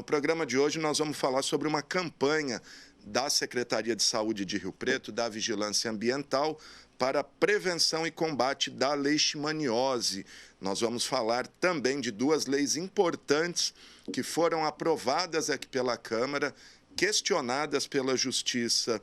no programa de hoje nós vamos falar sobre uma campanha da Secretaria de Saúde de Rio Preto, da Vigilância Ambiental, para prevenção e combate da leishmaniose. Nós vamos falar também de duas leis importantes que foram aprovadas aqui pela Câmara, questionadas pela Justiça,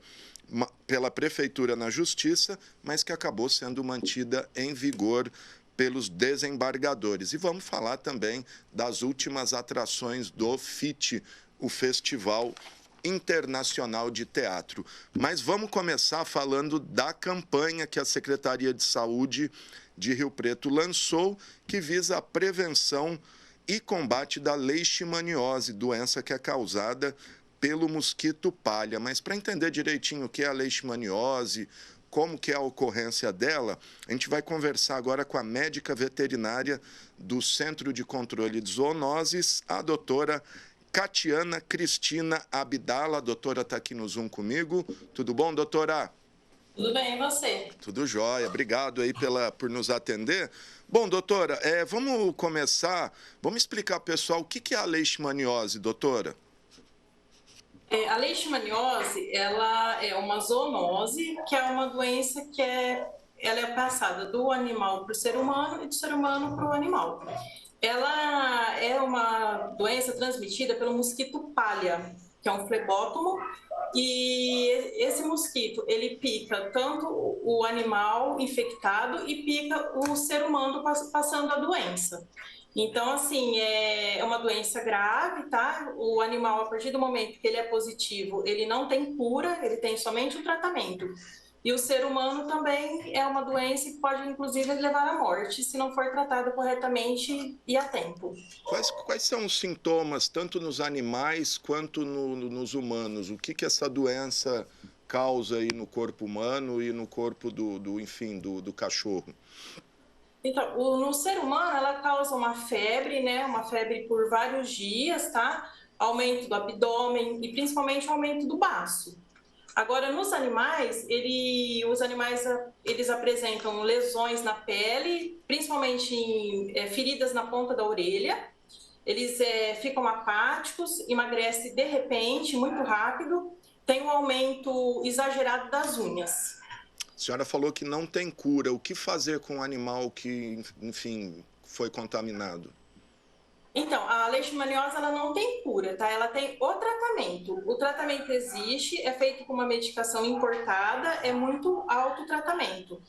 pela Prefeitura na Justiça, mas que acabou sendo mantida em vigor pelos desembargadores. E vamos falar também das últimas atrações do FIT, o Festival Internacional de Teatro. Mas vamos começar falando da campanha que a Secretaria de Saúde de Rio Preto lançou, que visa a prevenção e combate da leishmaniose, doença que é causada pelo mosquito palha. Mas para entender direitinho o que é a leishmaniose, como que é a ocorrência dela, a gente vai conversar agora com a médica veterinária do Centro de Controle de Zoonoses, a doutora Catiana Cristina Abdala. A doutora está aqui no Zoom comigo. Tudo bom, doutora? Tudo bem, e você? Tudo jóia. Obrigado aí por nos atender. Bom, doutora, vamos começar, vamos explicar para o pessoal o que é a leishmaniose, doutora? A leishmaniose, ela é uma zoonose, que é uma doença que ela é passada do animal para o ser humano e do ser humano para o animal. Ela é uma doença transmitida pelo mosquito palha, que é um flebótomo, e esse mosquito, ele pica tanto o animal infectado e pica o ser humano passando a doença. Então, assim, é uma doença grave, tá? O animal, a partir do momento que ele é positivo, ele não tem cura, ele tem somente o tratamento. E o ser humano também é uma doença que pode, inclusive, levar à morte, se não for tratada corretamente e a tempo. Quais são os sintomas, tanto nos animais quanto nos humanos? O que essa doença causa aí no corpo humano e no corpo do cachorro? Então, no ser humano, ela causa uma febre, né? Uma febre por vários dias, tá? Aumento do abdômen e principalmente aumento do baço. Agora, nos animais, eles apresentam lesões na pele, principalmente feridas na ponta da orelha. Eles ficam apáticos, emagrecem de repente, muito rápido. Tem um aumento exagerado das unhas. A senhora falou que não tem cura. O que fazer com um animal que, enfim, foi contaminado? Então, a leishmaniose, ela não tem cura, tá? Ela tem o tratamento. O tratamento existe, é feito com uma medicação importada, é muito alto o tratamento.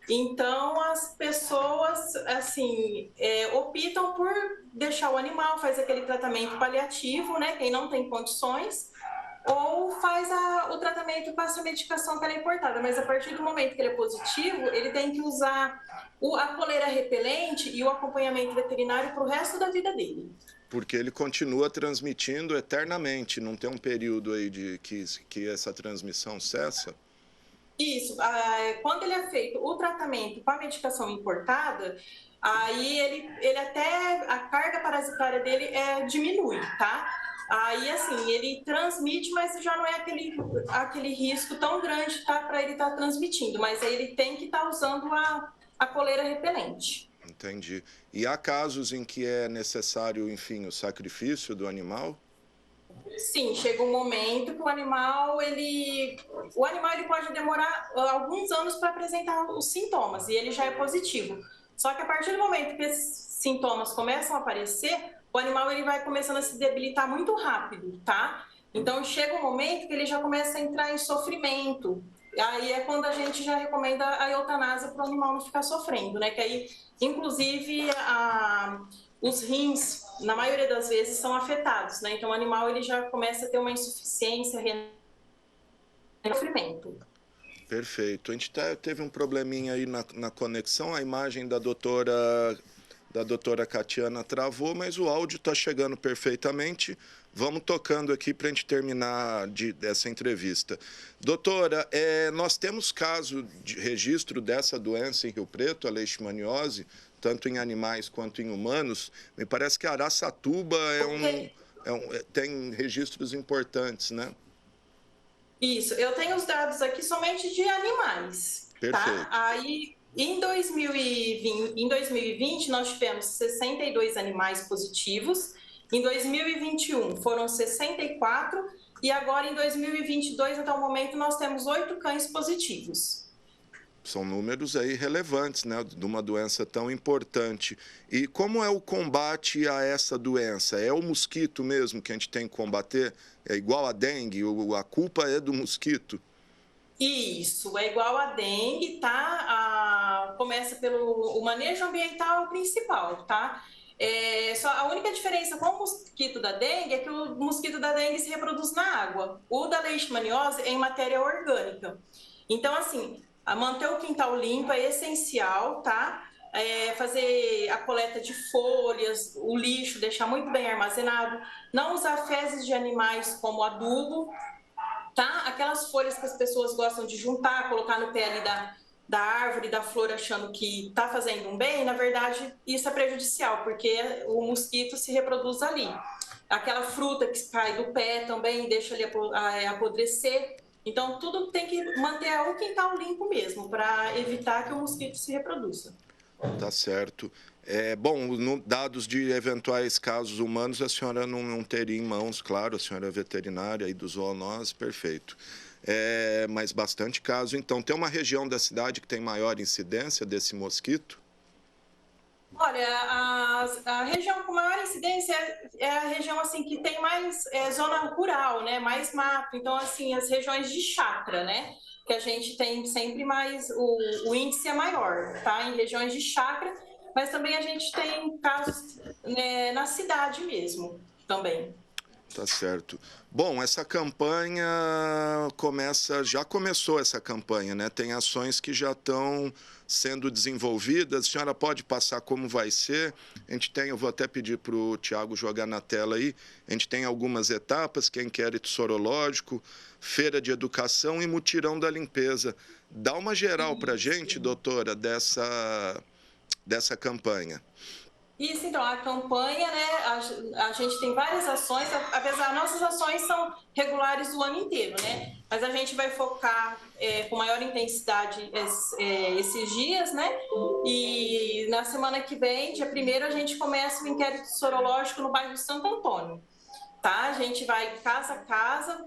Então, as pessoas, assim, optam por deixar o animal, faz aquele tratamento paliativo, né? Quem não tem condições, ou faz o tratamento com essa medicação que ela é importada. Mas a partir do momento que ele é positivo, ele tem que usar a coleira repelente e o acompanhamento veterinário para o resto da vida dele. Porque ele continua transmitindo eternamente, não tem um período aí de que essa transmissão cessa? Isso, quando ele é feito o tratamento com a medicação importada, aí ele até, a carga parasitária dele diminui, tá? Aí, assim, ele transmite, mas já não é aquele risco tão grande, tá, para ele estar transmitindo, mas aí ele tem que estar usando a coleira repelente. Entendi. E há casos em que é necessário, enfim, o sacrifício do animal? Sim, chega um momento que o animal ele pode demorar alguns anos para apresentar os sintomas e ele já é positivo. Só que a partir do momento que esses sintomas começam a aparecer, o animal ele vai começando a se debilitar muito rápido, tá? Então chega um momento que ele já começa a entrar em sofrimento. Aí é quando a gente já recomenda a eutanásia para o animal não ficar sofrendo, né? Que aí, inclusive, os rins, na maioria das vezes, são afetados, né? Então o animal ele já começa a ter uma insuficiência renal, sofrimento. Perfeito. A gente teve um probleminha aí na conexão, a imagem da doutora Catiana travou, mas o áudio está chegando perfeitamente. Vamos tocando aqui para a gente terminar dessa entrevista. Doutora, nós temos caso de registro dessa doença em Rio Preto, a leishmaniose, tanto em animais quanto em humanos. Me parece que Araçatuba tem registros importantes, né? Isso, eu tenho os dados aqui somente de animais. Perfeito. Tá? Aí, em 2020, nós tivemos 62 animais positivos Em 2021 foram 64 e agora em 2022, até o momento, nós temos 8 cães positivos. São números aí relevantes, né, de uma doença tão importante. E como é o combate a essa doença? É o mosquito mesmo que a gente tem que combater? É igual a dengue? A culpa é do mosquito? Isso, é igual a dengue, tá? Começa pelo o manejo ambiental principal, tá? Só a única diferença com o mosquito da dengue é que o mosquito da dengue se reproduz na água. O da leishmaniose é em matéria orgânica. Então, assim, manter o quintal limpo é essencial, tá? Fazer a coleta de folhas, o lixo, deixar muito bem armazenado, não usar fezes de animais como adubo, tá? Aquelas folhas que as pessoas gostam de juntar, colocar no pé ali da árvore, da flor, achando que está fazendo um bem, na verdade, isso é prejudicial, porque o mosquito se reproduz ali. Aquela fruta que cai do pé também deixa ali apodrecer. Então, tudo tem que manter o quintal limpo mesmo, para evitar que o mosquito se reproduza. Tá certo. Bom, dados de eventuais casos humanos, a senhora não teria em mãos, claro, a senhora é veterinária e do zoonose, perfeito. Mas bastante caso. Então, tem uma região da cidade que tem maior incidência desse mosquito? Olha, a região com maior incidência é a região assim que tem mais zona rural, né? Mais mato. Então, assim, as regiões de chácara, né? Que a gente tem sempre mais, o índice é maior, tá? Em regiões de chácara, mas também a gente tem casos, né, na cidade mesmo, também. Tá certo. Bom, essa campanha já começou essa campanha, né? Tem ações que já estão sendo desenvolvidas. A senhora pode passar como vai ser? Eu vou até pedir para o Tiago jogar na tela aí. A gente tem algumas etapas, que é inquérito sorológico, feira de educação e mutirão da limpeza. Dá uma geral para a gente, doutora, dessa campanha. Isso, então, a campanha, né, a gente tem várias ações, apesar, nossas ações são regulares o ano inteiro, né, mas a gente vai focar com maior intensidade esses dias, né, e na semana que vem, dia 1º, a gente começa o inquérito sorológico no bairro Santo Antônio, tá? A gente vai casa a casa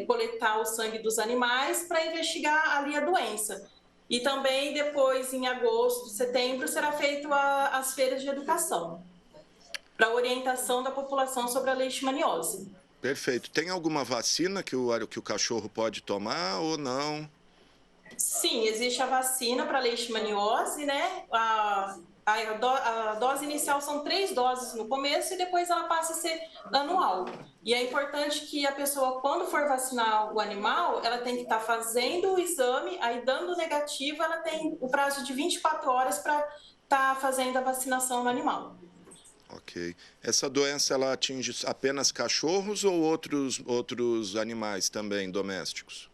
coletar o sangue dos animais para investigar ali a doença. E também depois, em agosto, setembro, será feito as feiras de educação para orientação da população sobre a leishmaniose. Perfeito. Tem alguma vacina que o cachorro pode tomar ou não? Sim, existe a vacina para leishmaniose, né? A dose inicial são 3 doses no começo e depois ela passa a ser anual. E é importante que a pessoa, quando for vacinar o animal, ela tem que estar fazendo o exame, aí dando negativo, ela tem o prazo de 24 horas para estar fazendo a vacinação no animal. Ok. Essa doença, ela atinge apenas cachorros ou outros animais também domésticos?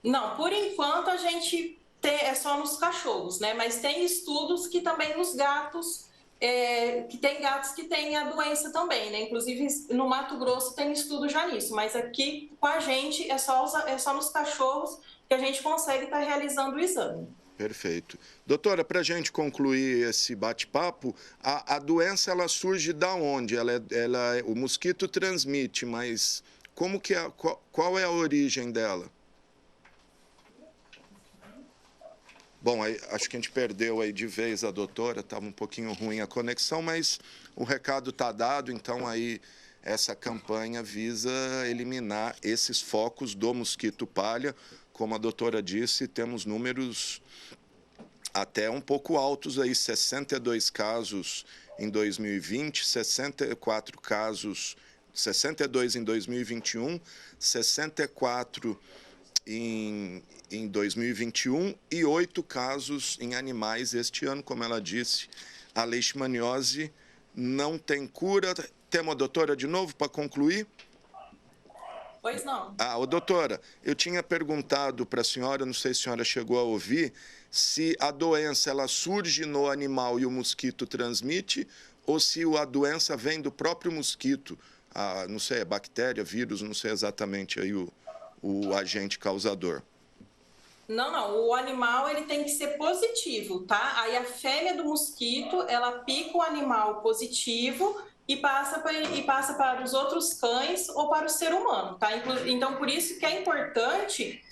Não, por enquanto a gente é só nos cachorros, né? Mas tem estudos que também nos gatos, que tem gatos que têm a doença também, né? Inclusive no Mato Grosso tem estudo já nisso, mas aqui com a gente é só nos cachorros que a gente consegue estar realizando o exame. Perfeito. Doutora, para a gente concluir esse bate-papo, a doença ela surge da onde? O mosquito transmite, mas qual é a origem dela? Bom, aí, acho que a gente perdeu aí de vez a doutora, estava um pouquinho ruim a conexão, mas o recado está dado, então aí essa campanha visa eliminar esses focos do mosquito palha. Como a doutora disse, temos números até um pouco altos aí, 62 casos em 2020, 64 casos, 62 em 2021, 64 em 2021 e 8 casos em animais este ano, como ela disse. A leishmaniose não tem cura. Temos a doutora de novo para concluir? Pois não. Doutora, eu tinha perguntado para a senhora, não sei se a senhora chegou a ouvir, se a doença ela surge no animal e o mosquito transmite, ou se a doença vem do próprio mosquito, não sei, bactéria, vírus, não sei exatamente aí o agente causador. Não, o animal ele tem que ser positivo, tá? Aí a fêmea do mosquito, ela pica o animal positivo e passa para os outros cães ou para o ser humano, tá? Então, por isso que é importante,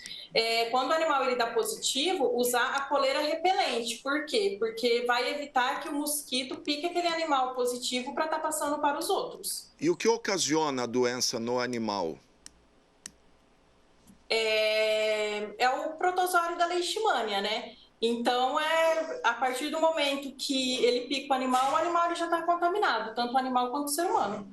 quando o animal ele dá positivo, usar a coleira repelente. Por quê? Porque vai evitar que o mosquito pique aquele animal positivo para estar passando para os outros. E o que ocasiona a doença no animal? É o protozoário da leishmania, né? Então, a partir do momento que ele pica o animal ele já está contaminado, tanto o animal quanto o ser humano.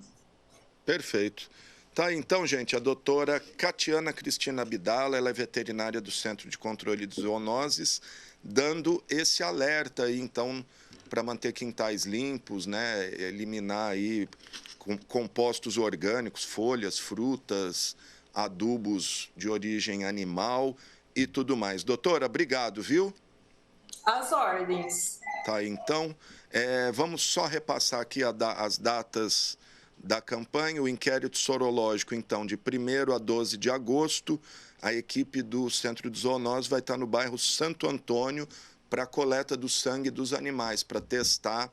Perfeito. Tá, então, gente, a doutora Catiana Cristina Abdala, ela é veterinária do Centro de Controle de Zoonoses, dando esse alerta aí, então, para manter quintais limpos, né, eliminar aí compostos orgânicos, folhas, frutas, adubos de origem animal e tudo mais. Doutora, obrigado, viu? As ordens. Tá, então, vamos só repassar aqui as datas da campanha. O inquérito sorológico, então, de 1º a 12 de agosto, a equipe do Centro de Zoonoses vai estar no bairro Santo Antônio para a coleta do sangue dos animais, para testar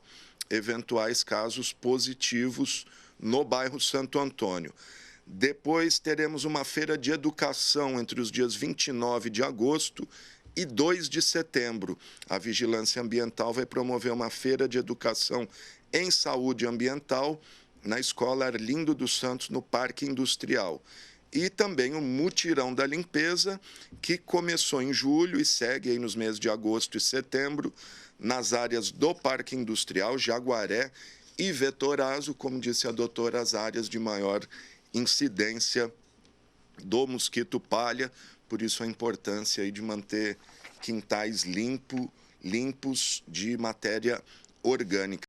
eventuais casos positivos no bairro Santo Antônio. Depois teremos uma feira de educação entre os dias 29 de agosto e 2 de setembro. A Vigilância Ambiental vai promover uma feira de educação em saúde ambiental na Escola Arlindo dos Santos, no Parque Industrial. E também o Mutirão da Limpeza, que começou em julho e segue aí nos meses de agosto e setembro, nas áreas do Parque Industrial, Jaguaré e Vetorazo, como disse a doutora, as áreas de maior incidência do mosquito palha, por isso a importância aí de manter quintais limpos de matéria orgânica.